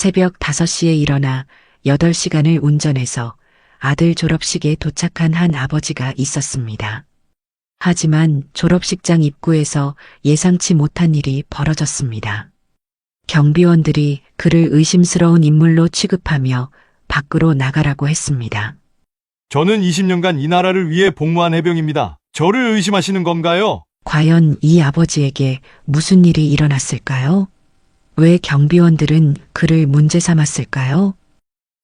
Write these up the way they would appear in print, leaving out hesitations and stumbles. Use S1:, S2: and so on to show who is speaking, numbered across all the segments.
S1: 새벽 5시에 일어나 8시간을 운전해서 아들 졸업식에 도착한 한 아버지가 있었습니다. 하지만 졸업식장 입구에서 예상치 못한 일이 벌어졌습니다. 경비원들이 그를 의심스러운 인물로 취급하며 밖으로 나가라고 했습니다.
S2: 저는 20년간 이 나라를 위해 복무한 해병입니다. 저를 의심하시는 건가요?
S1: 과연 이 아버지에게 무슨 일이 일어났을까요? 왜 경비원들은 그를 문제 삼았을까요?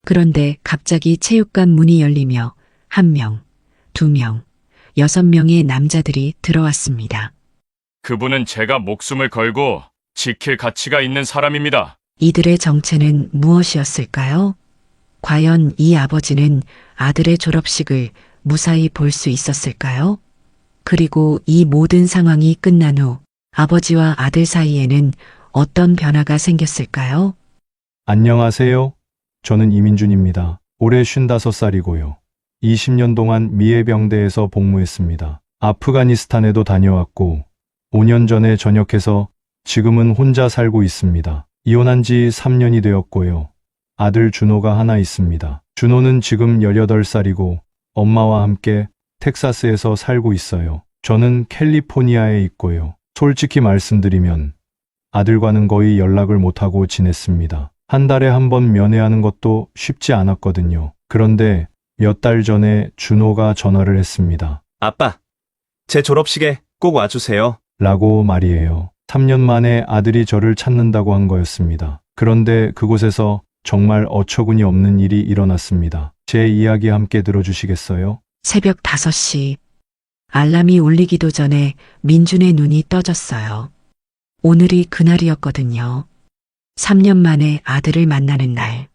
S1: 그런데 갑자기 체육관 문이 열리며 1명, 2명, 6명의 남자들이 들어왔습니다.
S3: 그분은 제가 목숨을 걸고 지킬 가치가 있는 사람입니다.
S1: 이들의 정체는 무엇이었을까요? 과연 이 아버지는 아들의 졸업식을 무사히 볼 수 있었을까요? 그리고 이 모든 상황이 끝난 후 아버지와 아들 사이에는 어떤 변화가 생겼을까요?
S2: 안녕하세요. 저는 이민준입니다. 올해 55살이고요. 20년 동안 미해병대에서 복무했습니다. 아프가니스탄에도 다녀왔고 5년 전에 전역해서 지금은 혼자 살고 있습니다. 이혼한 지 3년이 되었고요. 아들 준호가 하나 있습니다. 준호는 지금 18살이고 엄마와 함께 텍사스에서 살고 있어요. 저는 캘리포니아에 있고요. 솔직히 말씀드리면 아들과는 거의 연락을 못하고 지냈습니다. 한 달에 한 번 면회하는 것도 쉽지 않았거든요. 그런데 몇 달 전에 준호가 전화를 했습니다.
S4: 아빠, 제 졸업식에 꼭 와주세요.
S2: 라고 말이에요. 3년 만에 아들이 저를 찾는다고 한 거였습니다. 그런데 그곳에서 정말 어처구니 없는 일이 일어났습니다. 제 이야기 함께 들어주시겠어요?
S1: 새벽 5시. 알람이 울리기도 전에 민준의 눈이 떠졌어요. 오늘이 그날이었거든요. 3년 만에 아들을 만나는 날.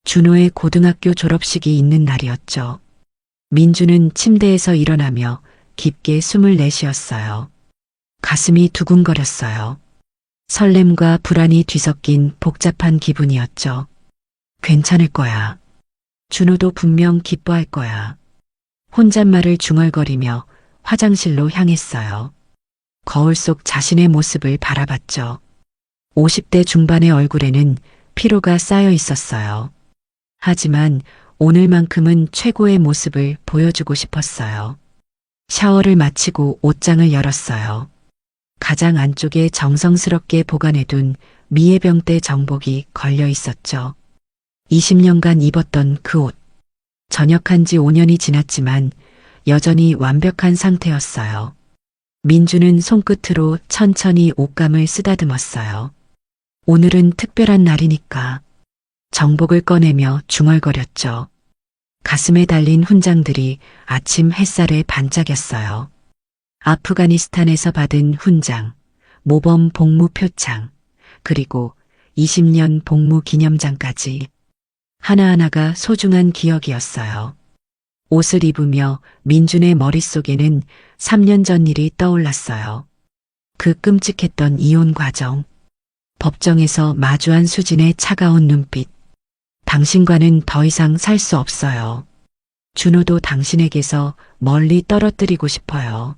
S1: 준호의 고등학교 졸업식이 있는 날이었죠. 민준은 침대에서 일어나며 깊게 숨을 내쉬었어요. 가슴이 두근거렸어요. 설렘과 불안이 뒤섞인 복잡한 기분이었죠. 괜찮을 거야. 준호도 분명 기뻐할 거야. 혼잣말을 중얼거리며 화장실로 향했어요. 거울 속 자신의 모습을 바라봤죠. 50대 중반의 얼굴에는 피로가 쌓여 있었어요. 하지만 오늘만큼은 최고의 모습을 보여주고 싶었어요. 샤워를 마치고 옷장을 열었어요. 가장 안쪽에 정성스럽게 보관해둔 미해병대 정복이 걸려 있었죠. 20년간 입었던 그 옷. 전역한 지 5년이 지났지만 여전히 완벽한 상태였어요. 민주는 손끝으로 천천히 옷감을 쓰다듬었어요. 오늘은 특별한 날이니까. 정복을 꺼내며 중얼거렸죠. 가슴에 달린 훈장들이 아침 햇살에 반짝였어요. 아프가니스탄에서 받은 훈장, 모범 복무 표창, 그리고 20년 복무 기념장까지. 하나하나가 소중한 기억이었어요. 옷을 입으며 민준의 머릿속에는 3년 전 일이 떠올랐어요. 그 끔찍했던 이혼 과정. 법정에서 마주한 수진의 차가운 눈빛. 당신과는 더 이상 살 수 없어요. 준호도 당신에게서 멀리 떨어뜨리고 싶어요.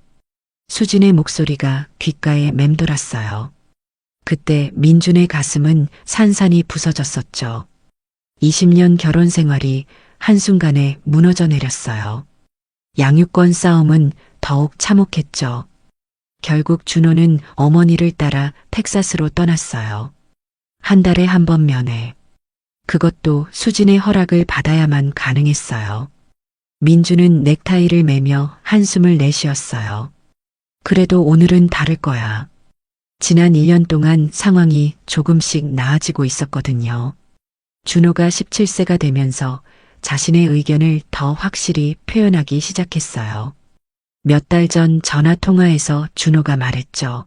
S1: 수진의 목소리가 귓가에 맴돌았어요. 그때 민준의 가슴은 산산이 부서졌었죠. 20년 결혼 생활이 한순간에 무너져 내렸어요. 양육권 싸움은 더욱 참혹했죠. 결국 준호는 어머니를 따라 텍사스로 떠났어요. 한 달에 한 번 면회. 그것도 수진의 허락을 받아야만 가능했어요. 민주는 넥타이를 매며 한숨을 내쉬었어요. 그래도 오늘은 다를 거야. 지난 1년 동안 상황이 조금씩 나아지고 있었거든요. 준호가 17세가 되면서 자신의 의견을 더 확실히 표현하기 시작했어요. 몇 달 전 전화 통화에서 준호가 말했죠.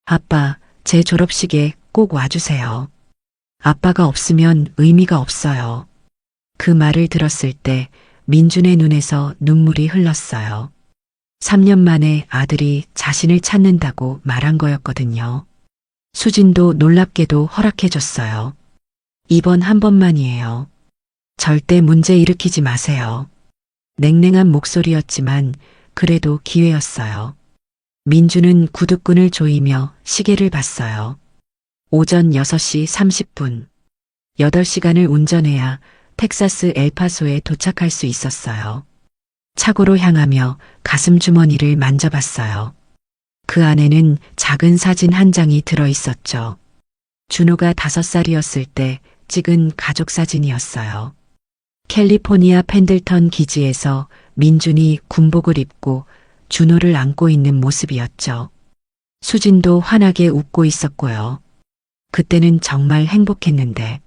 S1: 아빠, 제 졸업식에 꼭 와주세요. 아빠가 없으면 의미가 없어요. 그 말을 들었을 때 민준의 눈에서 눈물이 흘렀어요. 3년 만에 아들이 자신을 찾는다고 말한 거였거든요. 수진도 놀랍게도 허락해줬어요. 이번 한 번만이에요. 절대 문제 일으키지 마세요. 냉랭한 목소리였지만 그래도 기회였어요. 민주는 구둣끈을 조이며 시계를 봤어요. 오전 6시 30분. 8시간을 운전해야 텍사스 엘파소에 도착할 수 있었어요. 차고로 향하며 가슴 주머니를 만져봤어요. 그 안에는 작은 사진 한 장이 들어 있었죠. 준호가 5살이었을 때 찍은 가족 사진이었어요. 캘리포니아 펜들턴 기지에서 민준이 군복을 입고 준호를 안고 있는 모습이었죠. 수진도 환하게 웃고 있었고요. 그때는 정말 행복했는데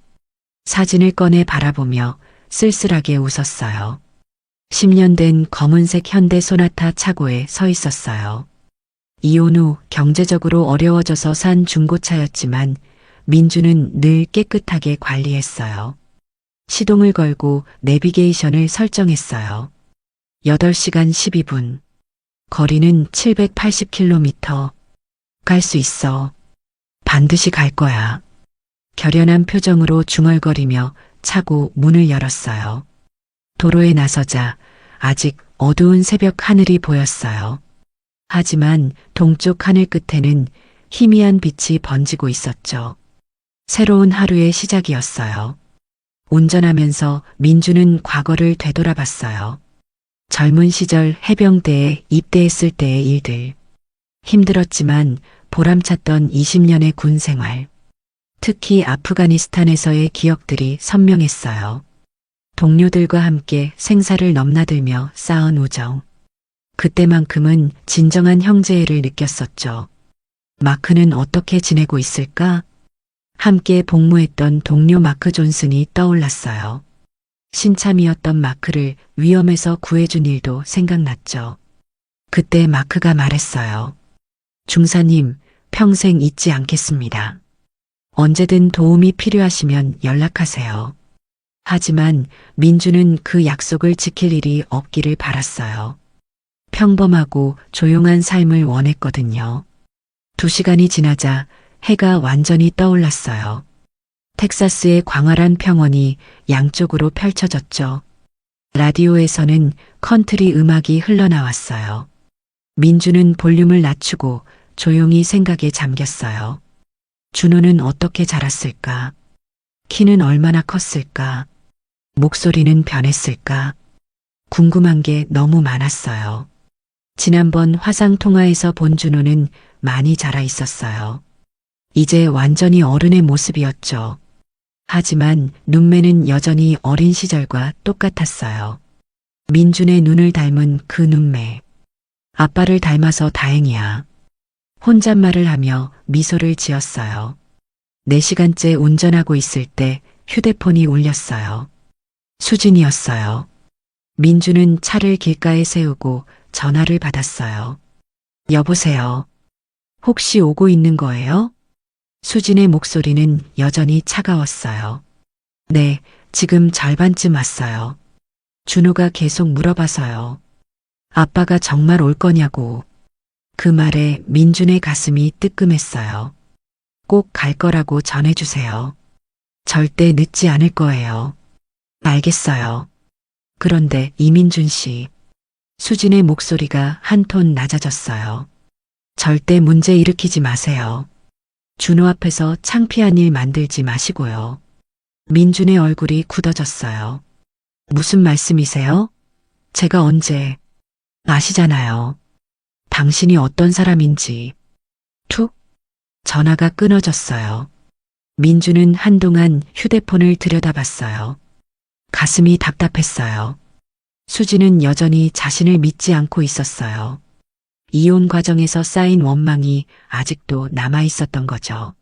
S1: 사진을 꺼내 바라보며 쓸쓸하게 웃었어요. 10년 된 검은색 현대 소나타 차고에 서 있었어요. 이혼 후 경제적으로 어려워져서 산 중고차였지만 민주는 늘 깨끗하게 관리했어요. 시동을 걸고 내비게이션을 설정했어요. 8시간 12분. 거리는 780km. 갈 수 있어. 반드시 갈 거야. 결연한 표정으로 중얼거리며 차고 문을 열었어요. 도로에 나서자 아직 어두운 새벽 하늘이 보였어요. 하지만 동쪽 하늘 끝에는 희미한 빛이 번지고 있었죠. 새로운 하루의 시작이었어요. 운전하면서 민주는 과거를 되돌아봤어요. 젊은 시절 해병대에 입대했을 때의 일들. 힘들었지만 보람찼던 20년의 군 생활. 특히 아프가니스탄에서의 기억들이 선명했어요. 동료들과 함께 생사를 넘나들며 쌓은 우정. 그때만큼은 진정한 형제애를 느꼈었죠. 마크는 어떻게 지내고 있을까? 함께 복무했던 동료 마크 존슨이 떠올랐어요. 신참이었던 마크를 위험에서 구해준 일도 생각났죠. 그때 마크가 말했어요. 중사님, 평생 잊지 않겠습니다. 언제든 도움이 필요하시면 연락하세요. 하지만 민주는 그 약속을 지킬 일이 없기를 바랐어요. 평범하고 조용한 삶을 원했거든요. 2시간이 지나자 해가 완전히 떠올랐어요. 텍사스의 광활한 평원이 양쪽으로 펼쳐졌죠. 라디오에서는 컨트리 음악이 흘러나왔어요. 민주는 볼륨을 낮추고 조용히 생각에 잠겼어요. 준호는 어떻게 자랐을까? 키는 얼마나 컸을까? 목소리는 변했을까? 궁금한 게 너무 많았어요. 지난번 화상 통화에서 본 준호는 많이 자라 있었어요. 이제 완전히 어른의 모습이었죠. 하지만 눈매는 여전히 어린 시절과 똑같았어요. 민준의 눈을 닮은 그 눈매. 아빠를 닮아서 다행이야. 혼잣말을 하며 미소를 지었어요. 4시간째 운전하고 있을 때 휴대폰이 울렸어요. 수진이었어요. 민주는 차를 길가에 세우고 전화를 받았어요. 여보세요. 혹시 오고 있는 거예요? 수진의 목소리는 여전히 차가웠어요. 네, 지금 절반쯤 왔어요. 준호가 계속 물어봐서요. 아빠가 정말 올 거냐고. 그 말에 민준의 가슴이 뜨끔했어요. 꼭 갈 거라고 전해주세요. 절대 늦지 않을 거예요. 알겠어요. 그런데 이민준 씨. 수진의 목소리가 한 톤 낮아졌어요. 절대 문제 일으키지 마세요. 준호 앞에서 창피한 일 만들지 마시고요. 민준의 얼굴이 굳어졌어요. 무슨 말씀이세요? 제가 언제... 아시잖아요. 당신이 어떤 사람인지. 툭. 전화가 끊어졌어요. 민주는 한동안 휴대폰을 들여다봤어요. 가슴이 답답했어요. 수지는 여전히 자신을 믿지 않고 있었어요. 이혼 과정에서 쌓인 원망이 아직도 남아 있었던 거죠.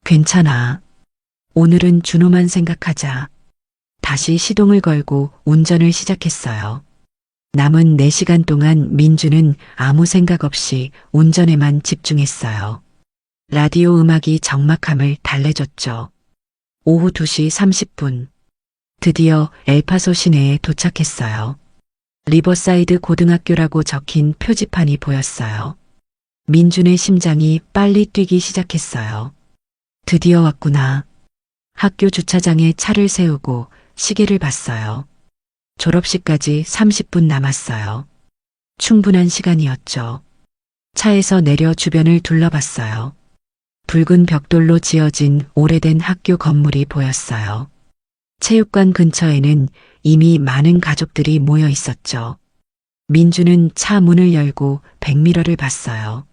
S1: 괜찮아. 오늘은 준호만 생각하자. 다시 시동을 걸고 운전을 시작했어요. 남은 4시간 동안 민주는 아무 생각 없이 운전에만 집중했어요. 라디오 음악이 적막함을 달래줬죠. 오후 2시 30분. 드디어 엘파소 시내에 도착했어요. 리버사이드 고등학교라고 적힌 표지판이 보였어요. 민준의 심장이 빨리 뛰기 시작했어요. 드디어 왔구나. 학교 주차장에 차를 세우고 시계를 봤어요. 졸업식까지 30분 남았어요. 충분한 시간이었죠. 차에서 내려 주변을 둘러봤어요. 붉은 벽돌로 지어진 오래된 학교 건물이 보였어요. 체육관 근처에는 이미 많은 가족들이 모여 있었죠. 민주는 차 문을 열고 백미러를 봤어요.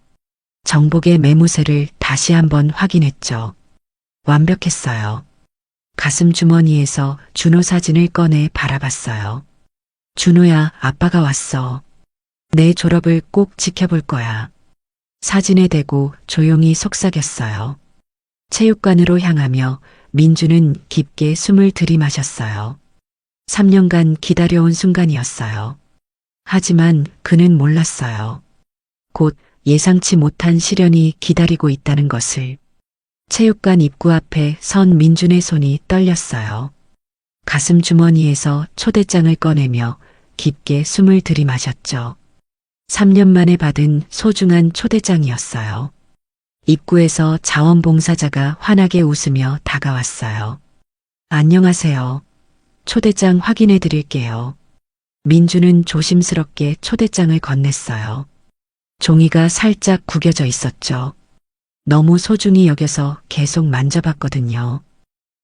S1: 정복의 매무새를 다시 한번 확인했죠. 완벽했어요. 가슴 주머니에서 준호 사진을 꺼내 바라봤어요. 준호야, 아빠가 왔어. 내 졸업을 꼭 지켜볼 거야. 사진에 대고 조용히 속삭였어요. 체육관으로 향하며 민주는 깊게 숨을 들이마셨어요. 3년간 기다려온 순간이었어요. 하지만 그는 몰랐어요. 곧 예상치 못한 시련이 기다리고 있다는 것을. 체육관 입구 앞에 선 민준의 손이 떨렸어요. 가슴 주머니에서 초대장을 꺼내며 깊게 숨을 들이마셨죠. 3년 만에 받은 소중한 초대장이었어요. 입구에서 자원봉사자가 환하게 웃으며 다가왔어요. 안녕하세요. 초대장 확인해 드릴게요. 민주는 조심스럽게 초대장을 건넸어요. 종이가 살짝 구겨져 있었죠. 너무 소중히 여겨서 계속 만져봤거든요.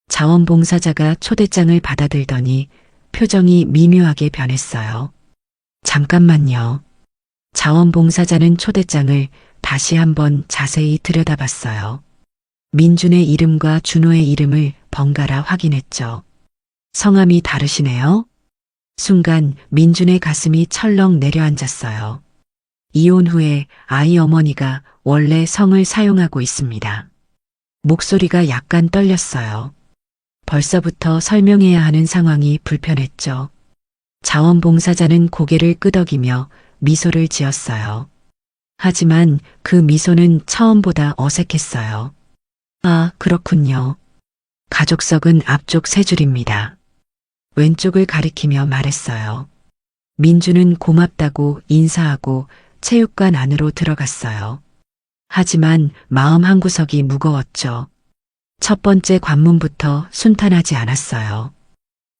S1: 자원봉사자가 초대장을 받아들더니 표정이 미묘하게 변했어요. 잠깐만요. 자원봉사자는 초대장을 다시 한번 자세히 들여다봤어요. 민준의 이름과 준호의 이름을 번갈아 확인했죠. 성함이 다르시네요. 순간 민준의 가슴이 철렁 내려앉았어요. 이혼 후에 아이 어머니가 원래 성을 사용하고 있습니다. 목소리가 약간 떨렸어요. 벌써부터 설명해야 하는 상황이 불편했죠. 자원봉사자는 고개를 끄덕이며 미소를 지었어요. 하지만 그 미소는 처음보다 어색했어요. 아, 그렇군요. 가족석은 앞쪽 세 줄입니다. 왼쪽을 가리키며 말했어요. 민주는 고맙다고 인사하고 체육관 안으로 들어갔어요. 하지만 마음 한구석이 무거웠죠. 첫 번째 관문부터 순탄하지 않았어요.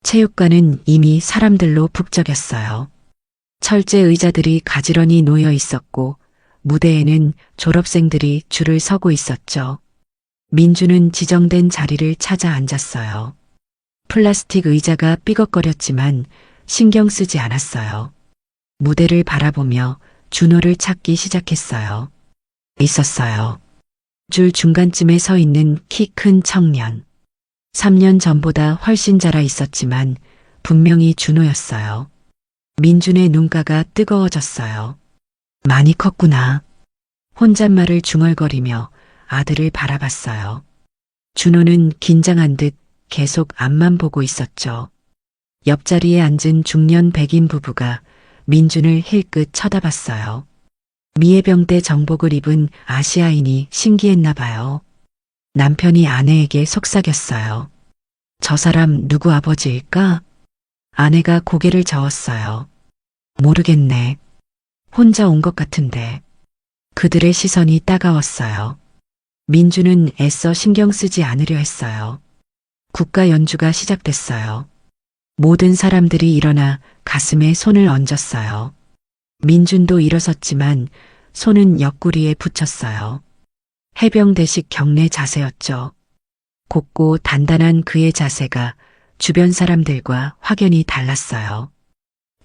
S1: 체육관은 이미 사람들로 북적였어요. 철제 의자들이 가지런히 놓여 있었고 무대에는 졸업생들이 줄을 서고 있었죠. 민주는 지정된 자리를 찾아 앉았어요. 플라스틱 의자가 삐걱거렸지만 신경 쓰지 않았어요. 무대를 바라보며 준호를 찾기 시작했어요. 있었어요. 줄 중간쯤에 서 있는 키 큰 청년. 3년 전보다 훨씬 자라 있었지만 분명히 준호였어요. 민준의 눈가가 뜨거워졌어요. 많이 컸구나. 혼잣말을 중얼거리며 아들을 바라봤어요. 준호는 긴장한 듯 계속 앞만 보고 있었죠. 옆자리에 앉은 중년 백인 부부가 민준을 힐끗 쳐다봤어요. 미해병대 정복을 입은 아시아인이 신기했나 봐요. 남편이 아내에게 속삭였어요. 저 사람 누구 아버지일까? 아내가 고개를 저었어요. 모르겠네. 혼자 온 것 같은데. 그들의 시선이 따가웠어요. 민주는 애써 신경 쓰지 않으려 했어요. 국가 연주가 시작됐어요. 모든 사람들이 일어나 가슴에 손을 얹었어요. 민준도 일어섰지만 손은 옆구리에 붙였어요. 해병대식 경례 자세였죠. 곱고 단단한 그의 자세가 주변 사람들과 확연히 달랐어요.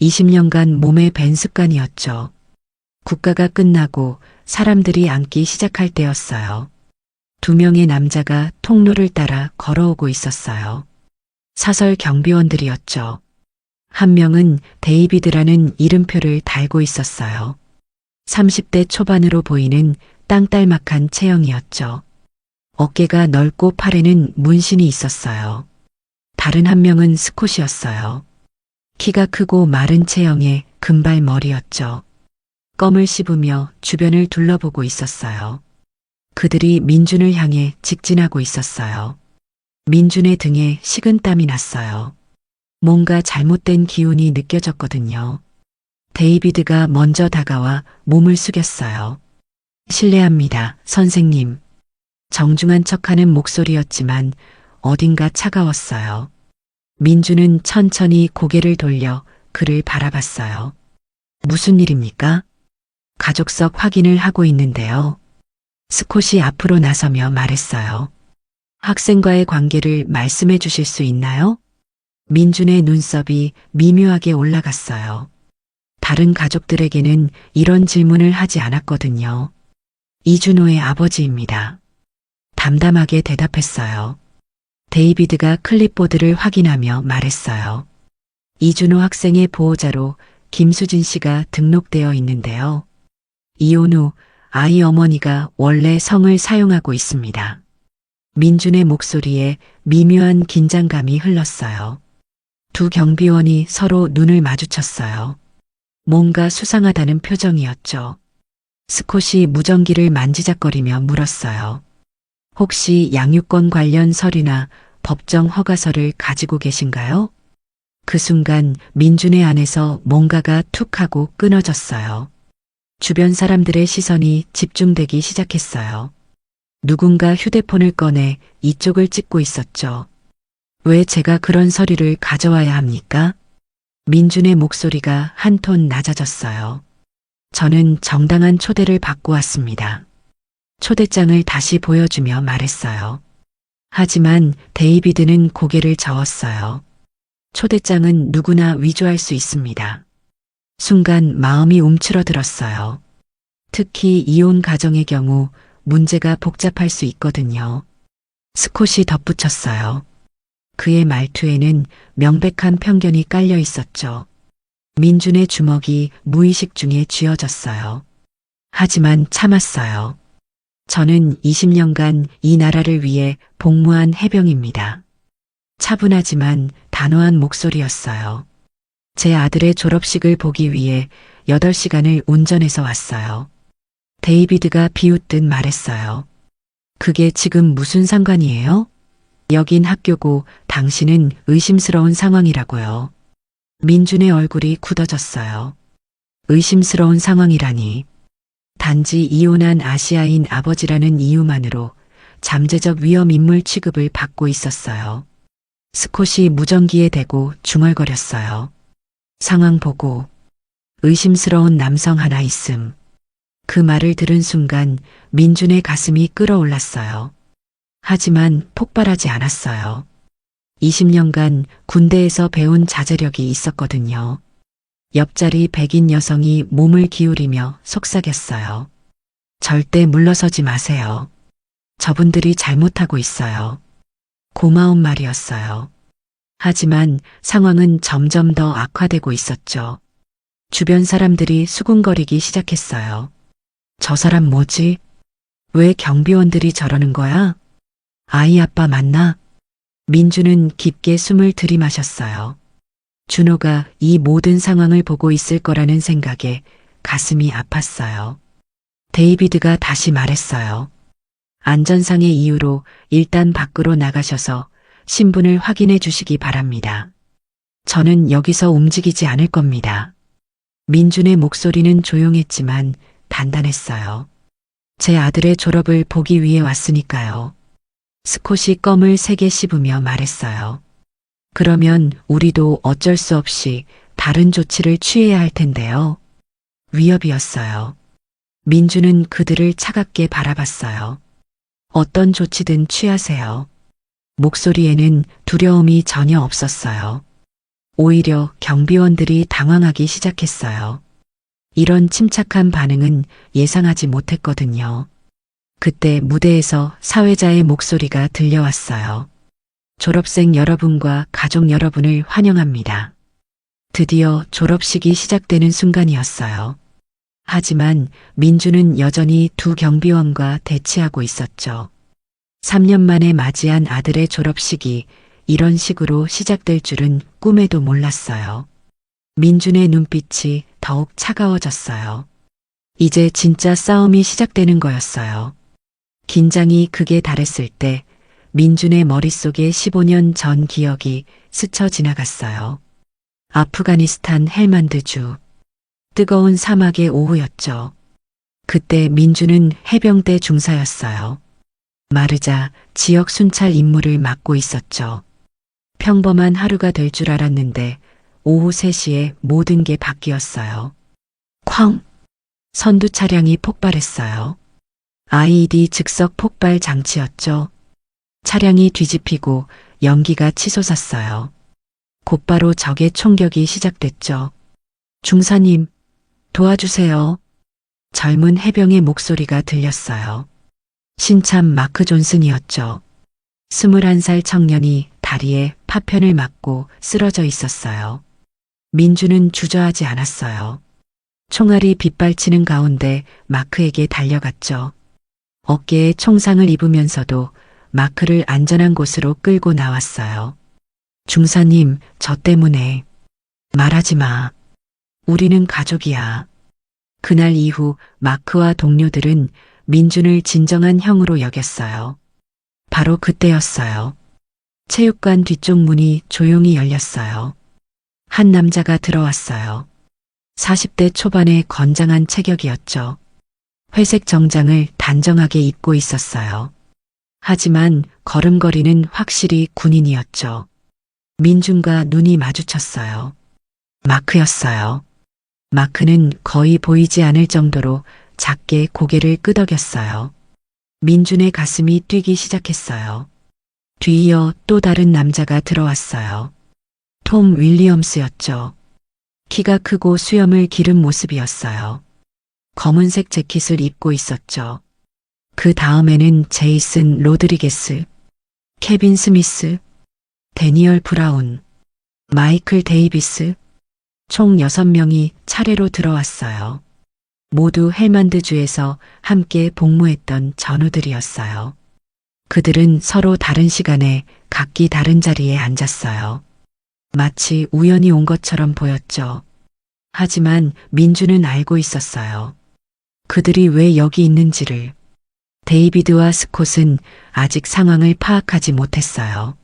S1: 20년간 몸에 밴 습관이었죠. 국가가 끝나고 사람들이 앉기 시작할 때였어요. 2명의 남자가 통로를 따라 걸어오고 있었어요. 사설 경비원들이었죠. 한 명은 데이비드라는 이름표를 달고 있었어요. 30대 초반으로 보이는 땅딸막한 체형이었죠. 어깨가 넓고 팔에는 문신이 있었어요. 다른 한 명은 스콧이었어요. 키가 크고 마른 체형의 금발 머리였죠. 껌을 씹으며 주변을 둘러보고 있었어요. 그들이 민준을 향해 직진하고 있었어요. 민준의 등에 식은땀이 났어요. 뭔가 잘못된 기운이 느껴졌거든요. 데이비드가 먼저 다가와 몸을 숙였어요. 실례합니다, 선생님. 정중한 척하는 목소리였지만 어딘가 차가웠어요. 민주는 천천히 고개를 돌려 그를 바라봤어요. 무슨 일입니까? 가족석 확인을 하고 있는데요. 스콧이 앞으로 나서며 말했어요. 학생과의 관계를 말씀해 주실 수 있나요? 민준의 눈썹이 미묘하게 올라갔어요. 다른 가족들에게는 이런 질문을 하지 않았거든요. 이준호의 아버지입니다. 담담하게 대답했어요. 데이비드가 클립보드를 확인하며 말했어요. 이준호 학생의 보호자로 김수진 씨가 등록되어 있는데요. 이혼 후 아이 어머니가 원래 성을 사용하고 있습니다. 민준의 목소리에 미묘한 긴장감이 흘렀어요. 두 경비원이 서로 눈을 마주쳤어요. 뭔가 수상하다는 표정이었죠. 스콧이 무전기를 만지작거리며 물었어요. 혹시 양육권 관련 서류나 법정 허가서를 가지고 계신가요? 그 순간 민준의 안에서 뭔가가 툭 하고 끊어졌어요. 주변 사람들의 시선이 집중되기 시작했어요. 누군가 휴대폰을 꺼내 이쪽을 찍고 있었죠. 왜 제가 그런 서류를 가져와야 합니까? 민준의 목소리가 한 톤 낮아졌어요. 저는 정당한 초대를 받고 왔습니다. 초대장을 다시 보여주며 말했어요. 하지만 데이비드는 고개를 저었어요. 초대장은 누구나 위조할 수 있습니다. 순간 마음이 움츠러들었어요. 특히 이혼 가정의 경우 문제가 복잡할 수 있거든요. 스콧이 덧붙였어요. 그의 말투에는 명백한 편견이 깔려 있었죠. 민준의 주먹이 무의식 중에 쥐어졌어요. 하지만 참았어요. 저는 20년간 이 나라를 위해 복무한 해병입니다. 차분하지만 단호한 목소리였어요. 제 아들의 졸업식을 보기 위해 8시간을 운전해서 왔어요. 데이비드가 비웃듯 말했어요. 그게 지금 무슨 상관이에요? 여긴 학교고 당신은 의심스러운 상황이라고요. 민준의 얼굴이 굳어졌어요. 의심스러운 상황이라니. 단지 이혼한 아시아인 아버지라는 이유만으로 잠재적 위험 인물 취급을 받고 있었어요. 스콧이 무전기에 대고 중얼거렸어요. 상황 보고 의심스러운 남성 하나 있음. 그 말을 들은 순간 민준의 가슴이 끌어올랐어요. 하지만 폭발하지 않았어요. 20년간 군대에서 배운 자제력이 있었거든요. 옆자리 백인 여성이 몸을 기울이며 속삭였어요. 절대 물러서지 마세요. 저분들이 잘못하고 있어요. 고마운 말이었어요. 하지만 상황은 점점 더 악화되고 있었죠. 주변 사람들이 수군거리기 시작했어요. 저 사람 뭐지? 왜 경비원들이 저러는 거야? 아이 아빠 맞나? 민주는 깊게 숨을 들이마셨어요. 준호가 이 모든 상황을 보고 있을 거라는 생각에 가슴이 아팠어요. 데이비드가 다시 말했어요. 안전상의 이유로 일단 밖으로 나가셔서 신분을 확인해 주시기 바랍니다. 저는 여기서 움직이지 않을 겁니다. 민준의 목소리는 조용했지만 단단했어요. 제 아들의 졸업을 보기 위해 왔으니까요. 스콧이 껌을 3개 씹으며 말했어요. 그러면 우리도 어쩔 수 없이 다른 조치를 취해야 할 텐데요. 위협이었어요. 민주는 그들을 차갑게 바라봤어요. 어떤 조치든 취하세요. 목소리에는 두려움이 전혀 없었어요. 오히려 경비원들이 당황하기 시작했어요. 이런 침착한 반응은 예상하지 못했거든요. 그때 무대에서 사회자의 목소리가 들려왔어요. 졸업생 여러분과 가족 여러분을 환영합니다. 드디어 졸업식이 시작되는 순간이었어요. 하지만 민주는 여전히 두 경비원과 대치하고 있었죠. 3년 만에 맞이한 아들의 졸업식이 이런 식으로 시작될 줄은 꿈에도 몰랐어요. 민준의 눈빛이 더욱 차가워졌어요. 이제 진짜 싸움이 시작되는 거였어요. 긴장이 극에 달했을 때 민준의 머릿속에 15년 전 기억이 스쳐 지나갔어요. 아프가니스탄 헬만드주. 뜨거운 사막의 오후였죠. 그때 민준은 해병대 중사였어요. 마르자 지역 순찰 임무를 맡고 있었죠. 평범한 하루가 될 줄 알았는데 오후 3시에 모든 게 바뀌었어요. 쾅! 선두 차량이 폭발했어요. IED 즉석 폭발 장치였죠. 차량이 뒤집히고 연기가 치솟았어요. 곧바로 적의 총격이 시작됐죠. 중사님, 도와주세요. 젊은 해병의 목소리가 들렸어요. 신참 마크 존슨이었죠. 21살 청년이 다리에 파편을 맞고 쓰러져 있었어요. 민주는 주저하지 않았어요. 총알이 빗발치는 가운데 마크에게 달려갔죠. 어깨에 총상을 입으면서도 마크를 안전한 곳으로 끌고 나왔어요. 중사님, 저 때문에. 말하지 마. 우리는 가족이야. 그날 이후 마크와 동료들은 민준을 진정한 형으로 여겼어요. 바로 그때였어요. 체육관 뒤쪽 문이 조용히 열렸어요. 한 남자가 들어왔어요. 40대 초반의 건장한 체격이었죠. 회색 정장을 단정하게 입고 있었어요. 하지만 걸음걸이는 확실히 군인이었죠. 민준과 눈이 마주쳤어요. 마크였어요. 마크는 거의 보이지 않을 정도로 작게 고개를 끄덕였어요. 민준의 가슴이 뛰기 시작했어요. 뒤이어 또 다른 남자가 들어왔어요. 톰 윌리엄스였죠. 키가 크고 수염을 기른 모습이었어요. 검은색 재킷을 입고 있었죠. 그 다음에는 제이슨 로드리게스, 케빈 스미스, 데니얼 브라운, 마이클 데이비스, 총 6명이 차례로 들어왔어요. 모두 헬만드주에서 함께 복무했던 전우들이었어요. 그들은 서로 다른 시간에 각기 다른 자리에 앉았어요. 마치 우연히 온 것처럼 보였죠. 하지만 민주는 알고 있었어요. 그들이 왜 여기 있는지를. 데이비드와 스콧은 아직 상황을 파악하지 못했어요.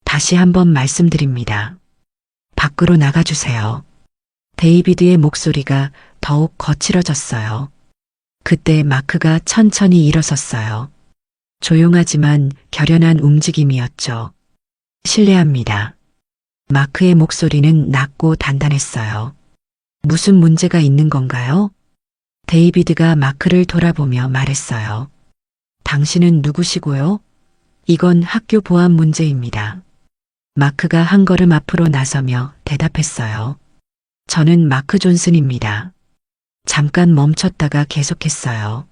S1: 다시 한번 말씀드립니다. 밖으로 나가주세요. 데이비드의 목소리가 더욱 거칠어졌어요. 그때 마크가 천천히 일어섰어요. 조용하지만 결연한 움직임이었죠. 실례합니다. 마크의 목소리는 낮고 단단했어요. 무슨 문제가 있는 건가요? 데이비드가 마크를 돌아보며 말했어요. 당신은 누구시고요? 이건 학교 보안 문제입니다. 마크가 한 걸음 앞으로 나서며 대답했어요. 저는 마크 존슨입니다. 잠깐 멈췄다가 계속했어요.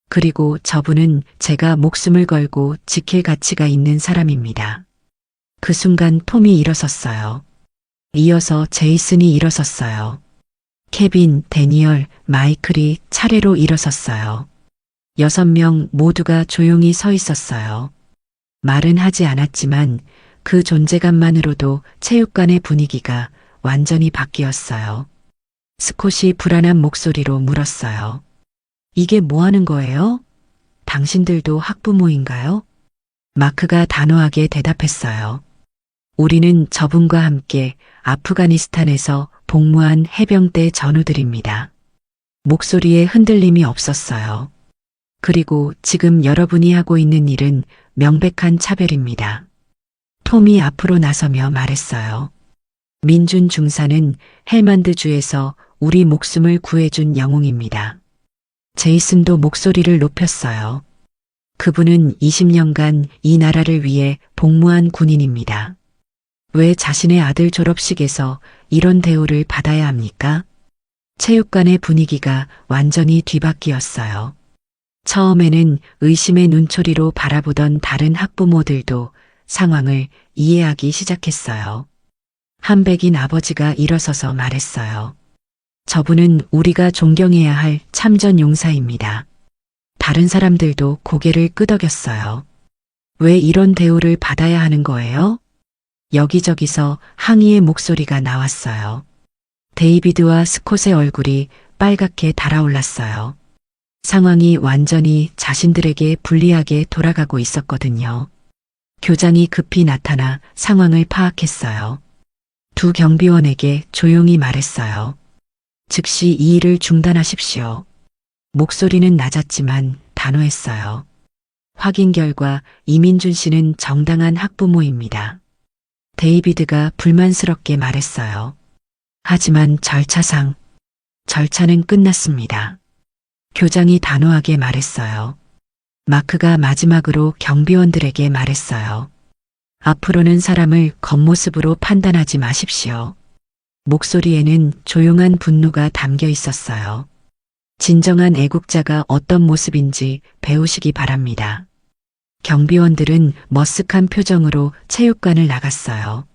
S1: 그리고 저분은 제가 목숨을 걸고 지킬 가치가 있는 사람입니다. 그 순간 톰이 일어섰어요. 이어서 제이슨이 일어섰어요. 케빈, 데니얼, 마이클이 차례로 일어섰어요. 6명 모두가 조용히 서 있었어요. 말은 하지 않았지만 그 존재감만으로도 체육관의 분위기가 완전히 바뀌었어요. 스콧이 불안한 목소리로 물었어요. 이게 뭐 하는 거예요? 당신들도 학부모인가요? 마크가 단호하게 대답했어요. 우리는 저분과 함께 아프가니스탄에서 복무한 해병대 전우들입니다. 목소리에 흔들림이 없었어요. 그리고 지금 여러분이 하고 있는 일은 명백한 차별입니다. 톰이 앞으로 나서며 말했어요. 민준 중사는 헬만드주에서 우리 목숨을 구해준 영웅입니다. 제이슨도 목소리를 높였어요. 그분은 20년간 이 나라를 위해 복무한 군인입니다. 왜 자신의 아들 졸업식에서 이런 대우를 받아야 합니까? 체육관의 분위기가 완전히 뒤바뀌었어요. 처음에는 의심의 눈초리로 바라보던 다른 학부모들도 상황을 이해하기 시작했어요. 한백인 아버지가 일어서서 말했어요. 저분은 우리가 존경해야 할 참전 용사입니다. 다른 사람들도 고개를 끄덕였어요. 왜 이런 대우를 받아야 하는 거예요? 여기저기서 항의의 목소리가 나왔어요. 데이비드와 스콧의 얼굴이 빨갛게 달아올랐어요. 상황이 완전히 자신들에게 불리하게 돌아가고 있었거든요. 교장이 급히 나타나 상황을 파악했어요. 두 경비원에게 조용히 말했어요. 즉시 이 일을 중단하십시오. 목소리는 낮았지만 단호했어요. 확인 결과 이민준 씨는 정당한 학부모입니다. 데이비드가 불만스럽게 말했어요. 하지만 절차는 끝났습니다. 교장이 단호하게 말했어요. 마크가 마지막으로 경비원들에게 말했어요. 앞으로는 사람을 겉모습으로 판단하지 마십시오. 목소리에는 조용한 분노가 담겨 있었어요. 진정한 애국자가 어떤 모습인지 배우시기 바랍니다. 경비원들은 머쓱한 표정으로 체육관을 나갔어요.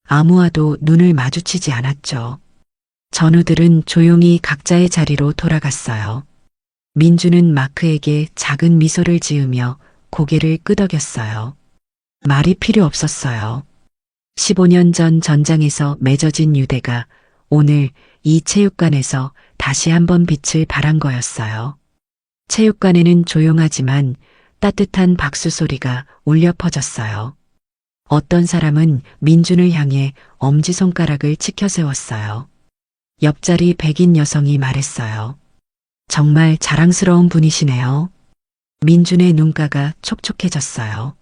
S1: 아무와도 눈을 마주치지 않았죠. 전우들은 조용히 각자의 자리로 돌아갔어요. 민주는 마크에게 작은 미소를 지으며 고개를 끄덕였어요. 말이 필요 없었어요. 15년 전 전장에서 맺어진 유대가 오늘 이 체육관에서 다시 한번 빛을 발한 거였어요. 체육관에는 조용하지만 따뜻한 박수 소리가 울려 퍼졌어요. 어떤 사람은 민준을 향해 엄지손가락을 치켜 세웠어요. 옆자리 백인 여성이 말했어요. 정말 자랑스러운 분이시네요. 민준의 눈가가 촉촉해졌어요.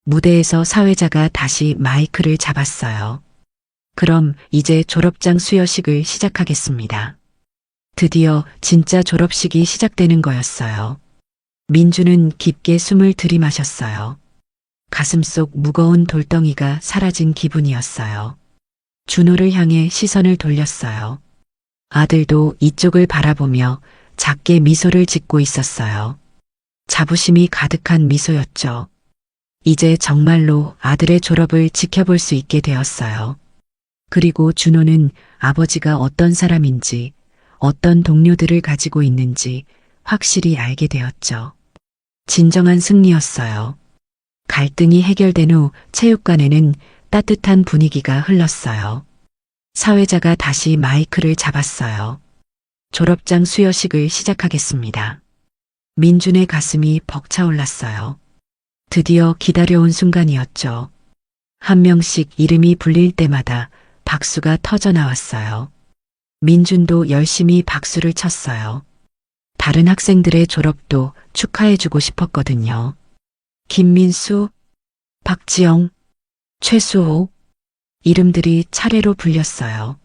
S1: 무대에서 사회자가 다시 마이크를 잡았어요. 그럼 이제 졸업장 수여식을 시작하겠습니다. 드디어 진짜 졸업식이 시작되는 거였어요. 민주는 깊게 숨을 들이마셨어요. 가슴속 무거운 돌덩이가 사라진 기분이었어요. 준호를 향해 시선을 돌렸어요. 아들도 이쪽을 바라보며 작게 미소를 짓고 있었어요. 자부심이 가득한 미소였죠. 이제 정말로 아들의 졸업을 지켜볼 수 있게 되었어요. 그리고 준호는 아버지가 어떤 사람인지, 어떤 동료들을 가지고 있는지 확실히 알게 되었죠. 진정한 승리였어요. 갈등이 해결된 후 체육관에는 따뜻한 분위기가 흘렀어요. 사회자가 다시 마이크를 잡았어요. 졸업장 수여식을 시작하겠습니다. 민준의 가슴이 벅차올랐어요. 드디어 기다려온 순간이었죠. 한 명씩 이름이 불릴 때마다 박수가 터져 나왔어요. 민준도 열심히 박수를 쳤어요. 다른 학생들의 졸업도 축하해주고 싶었거든요. 김민수, 박지영, 최수호 이름들이 차례로 불렸어요.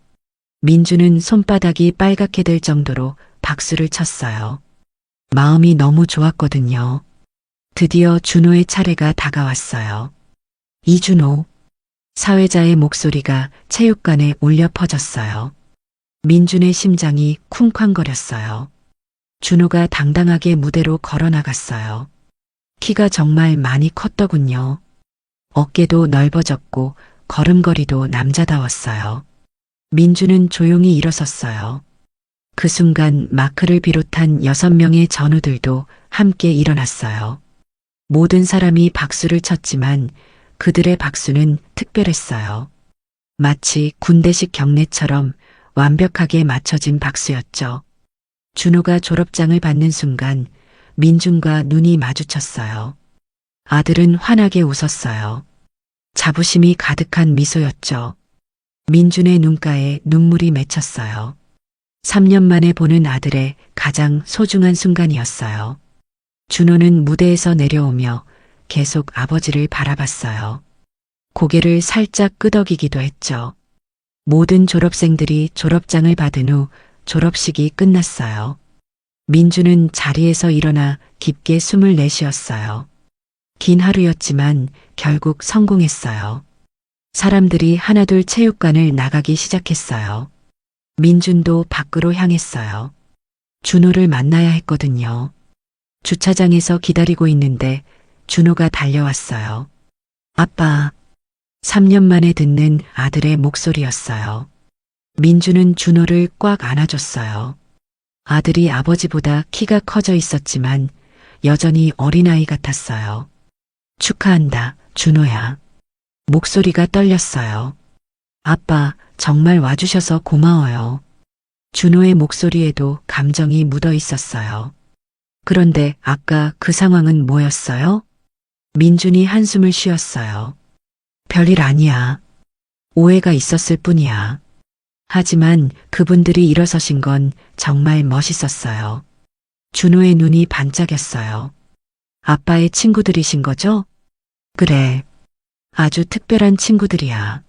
S1: 민주는 손바닥이 빨갛게 될 정도로 박수를 쳤어요. 마음이 너무 좋았거든요. 드디어 준호의 차례가 다가왔어요. 이준호. 사회자의 목소리가 체육관에 울려 퍼졌어요. 민준의 심장이 쿵쾅거렸어요. 준호가 당당하게 무대로 걸어나갔어요. 키가 정말 많이 컸더군요. 어깨도 넓어졌고 걸음걸이도 남자다웠어요. 민주는 조용히 일어섰어요. 그 순간 마크를 비롯한 6명의 전우들도 함께 일어났어요. 모든 사람이 박수를 쳤지만 그들의 박수는 특별했어요. 마치 군대식 경례처럼 완벽하게 맞춰진 박수였죠. 준호가 졸업장을 받는 순간 민준과 눈이 마주쳤어요. 아들은 환하게 웃었어요. 자부심이 가득한 미소였죠. 민준의 눈가에 눈물이 맺혔어요. 3년 만에 보는 아들의 가장 소중한 순간이었어요. 준호는 무대에서 내려오며 계속 아버지를 바라봤어요. 고개를 살짝 끄덕이기도 했죠. 모든 졸업생들이 졸업장을 받은 후 졸업식이 끝났어요. 민주는 자리에서 일어나 깊게 숨을 내쉬었어요. 긴 하루였지만 결국 성공했어요. 사람들이 하나둘 체육관을 나가기 시작했어요. 민준도 밖으로 향했어요. 준호를 만나야 했거든요. 주차장에서 기다리고 있는데 준호가 달려왔어요. 아빠. 3년 만에 듣는 아들의 목소리였어요. 민주는 준호를 꽉 안아줬어요. 아들이 아버지보다 키가 커져 있었지만 여전히 어린아이 같았어요. 축하한다, 준호야. 목소리가 떨렸어요. 아빠, 정말 와주셔서 고마워요. 준호의 목소리에도 감정이 묻어 있었어요. 그런데 아까 그 상황은 뭐였어요? 민준이 한숨을 쉬었어요. 별일 아니야. 오해가 있었을 뿐이야. 하지만 그분들이 일어서신 건 정말 멋있었어요. 준호의 눈이 반짝였어요. 아빠의 친구들이신 거죠? 그래. 아주 특별한 친구들이야.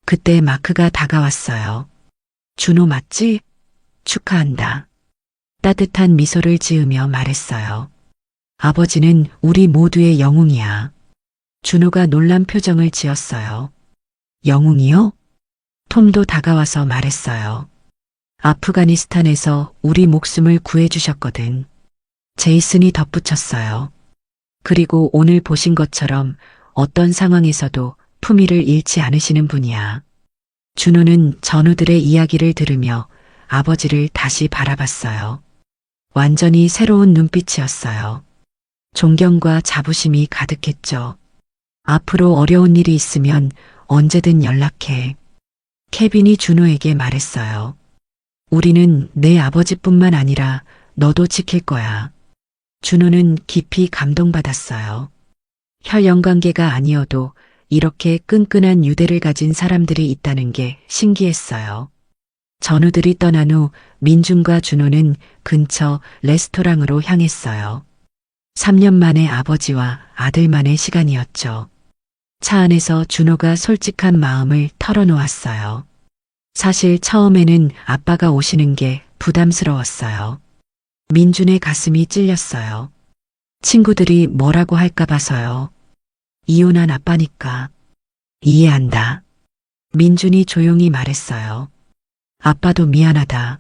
S1: 그때 마크가 다가왔어요. 준호 맞지? 축하한다. 따뜻한 미소를 지으며 말했어요. 아버지는 우리 모두의 영웅이야. 준호가 놀란 표정을 지었어요. 영웅이요? 톰도 다가와서 말했어요. 아프가니스탄에서 우리 목숨을 구해주셨거든. 제이슨이 덧붙였어요. 그리고 오늘 보신 것처럼 어떤 상황에서도 품위를 잃지 않으시는 분이야. 준호는 전우들의 이야기를 들으며 아버지를 다시 바라봤어요. 완전히 새로운 눈빛이었어요. 존경과 자부심이 가득했죠. 앞으로 어려운 일이 있으면 언제든 연락해. 케빈이 준호에게 말했어요. 우리는 내 아버지뿐만 아니라 너도 지킬 거야. 준호는 깊이 감동받았어요. 혈연 관계가 아니어도 이렇게 끈끈한 유대를 가진 사람들이 있다는 게 신기했어요. 전우들이 떠난 후 민준과 준호는 근처 레스토랑으로 향했어요. 3년 만에 아버지와 아들만의 시간이었죠. 차 안에서 준호가 솔직한 마음을 털어놓았어요. 사실 처음에는 아빠가 오시는 게 부담스러웠어요. 민준의 가슴이 찔렸어요. 친구들이 뭐라고 할까 봐서요. 이혼한 아빠니까. 이해한다. 민준이 조용히 말했어요. 아빠도 미안하다.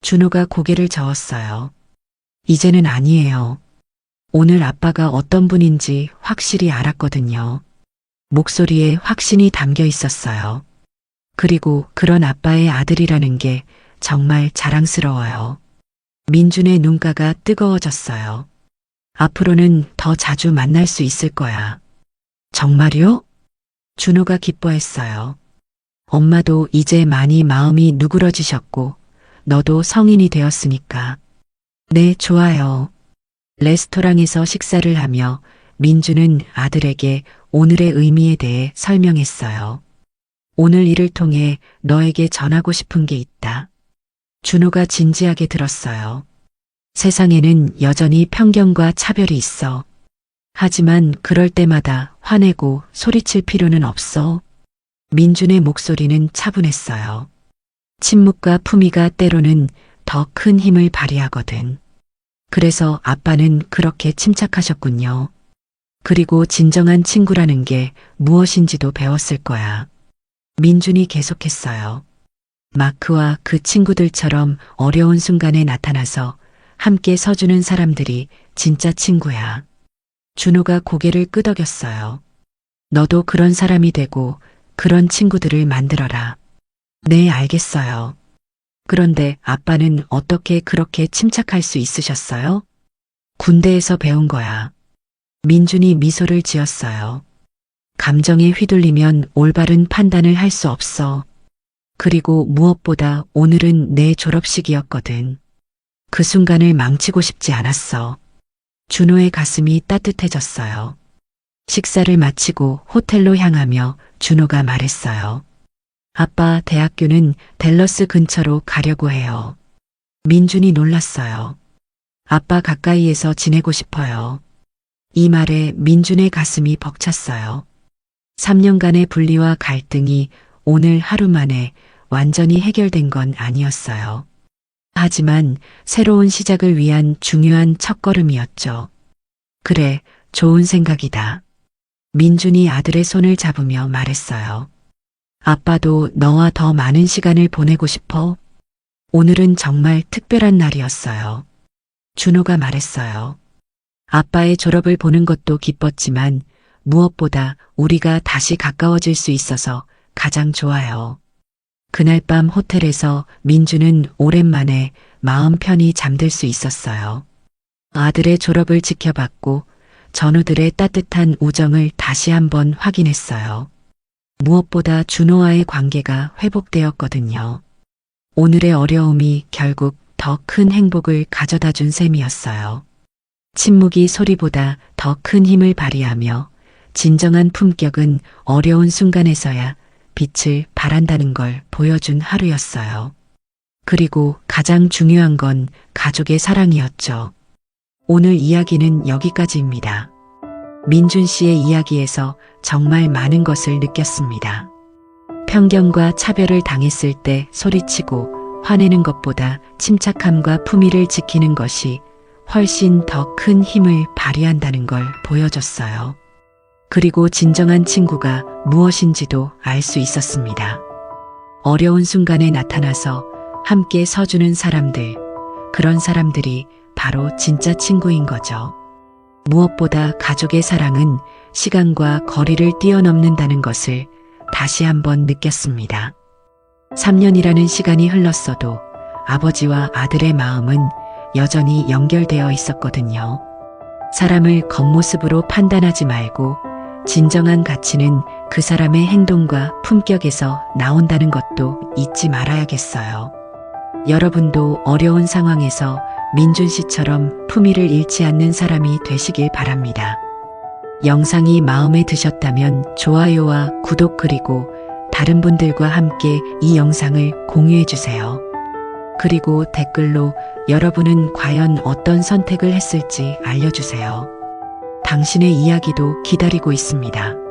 S1: 준호가 고개를 저었어요. 이제는 아니에요. 오늘 아빠가 어떤 분인지 확실히 알았거든요. 목소리에 확신이 담겨 있었어요. 그리고 그런 아빠의 아들이라는 게 정말 자랑스러워요. 민준의 눈가가 뜨거워졌어요. 앞으로는 더 자주 만날 수 있을 거야. 정말요? 준호가 기뻐했어요. 엄마도 이제 많이 마음이 누그러지셨고 너도 성인이 되었으니까. 네, 좋아요. 레스토랑에서 식사를 하며 민준은 아들에게 오늘의 의미에 대해 설명했어요. 오늘 일을 통해 너에게 전하고 싶은 게 있다. 준호가 진지하게 들었어요. 세상에는 여전히 편견과 차별이 있어. 하지만 그럴 때마다 화내고 소리칠 필요는 없어. 민준의 목소리는 차분했어요. 침묵과 품위가 때로는 더 큰 힘을 발휘하거든. 그래서 아빠는 그렇게 침착하셨군요. 그리고 진정한 친구라는 게 무엇인지도 배웠을 거야. 민준이 계속했어요. 마크와 그 친구들처럼 어려운 순간에 나타나서 함께 서주는 사람들이 진짜 친구야. 준호가 고개를 끄덕였어요. 너도 그런 사람이 되고 그런 친구들을 만들어라. 네, 알겠어요. 그런데 아빠는 어떻게 그렇게 침착할 수 있으셨어요? 군대에서 배운 거야. 민준이 미소를 지었어요. 감정에 휘둘리면 올바른 판단을 할 수 없어. 그리고 무엇보다 오늘은 내 졸업식이었거든. 그 순간을 망치고 싶지 않았어. 준호의 가슴이 따뜻해졌어요. 식사를 마치고 호텔로 향하며 준호가 말했어요. 아빠, 대학교는 댈러스 근처로 가려고 해요. 민준이 놀랐어요. 아빠 가까이에서 지내고 싶어요. 이 말에 민준의 가슴이 벅찼어요. 3년간의 분리와 갈등이 오늘 하루 만에 완전히 해결된 건 아니었어요. 하지만 새로운 시작을 위한 중요한 첫걸음이었죠. 그래, 좋은 생각이다. 민준이 아들의 손을 잡으며 말했어요. 아빠도 너와 더 많은 시간을 보내고 싶어. 오늘은 정말 특별한 날이었어요. 준호가 말했어요. 아빠의 졸업을 보는 것도 기뻤지만 무엇보다 우리가 다시 가까워질 수 있어서 가장 좋아요. 그날 밤 호텔에서 민준은 오랜만에 마음 편히 잠들 수 있었어요. 아들의 졸업을 지켜봤고 전우들의 따뜻한 우정을 다시 한번 확인했어요. 무엇보다 준호와의 관계가 회복되었거든요. 오늘의 어려움이 결국 더 큰 행복을 가져다 준 셈이었어요. 침묵이 소리보다 더 큰 힘을 발휘하며 진정한 품격은 어려운 순간에서야 빛을 발한다는 걸 보여준 하루였어요. 그리고 가장 중요한 건 가족의 사랑이었죠. 오늘 이야기는 여기까지입니다. 민준 씨의 이야기에서 정말 많은 것을 느꼈습니다. 편견과 차별을 당했을 때 소리치고 화내는 것보다 침착함과 품위를 지키는 것이 훨씬 더 큰 힘을 발휘한다는 걸 보여줬어요. 그리고 진정한 친구가 무엇인지도 알 수 있었습니다. 어려운 순간에 나타나서 함께 서주는 사람들, 그런 사람들이 바로 진짜 친구인 거죠. 무엇보다 가족의 사랑은 시간과 거리를 뛰어넘는다는 것을 다시 한번 느꼈습니다. 3년이라는 시간이 흘렀어도 아버지와 아들의 마음은 여전히 연결되어 있었거든요. 사람을 겉모습으로 판단하지 말고 진정한 가치는 그 사람의 행동과 품격에서 나온다는 것도 잊지 말아야겠어요. 여러분도 어려운 상황에서 민준 씨처럼 품위를 잃지 않는 사람이 되시길 바랍니다. 영상이 마음에 드셨다면 좋아요와 구독 그리고 다른 분들과 함께 이 영상을 공유해 주세요. 그리고 댓글로 여러분은 과연 어떤 선택을 했을지 알려주세요. 당신의 이야기도 기다리고 있습니다.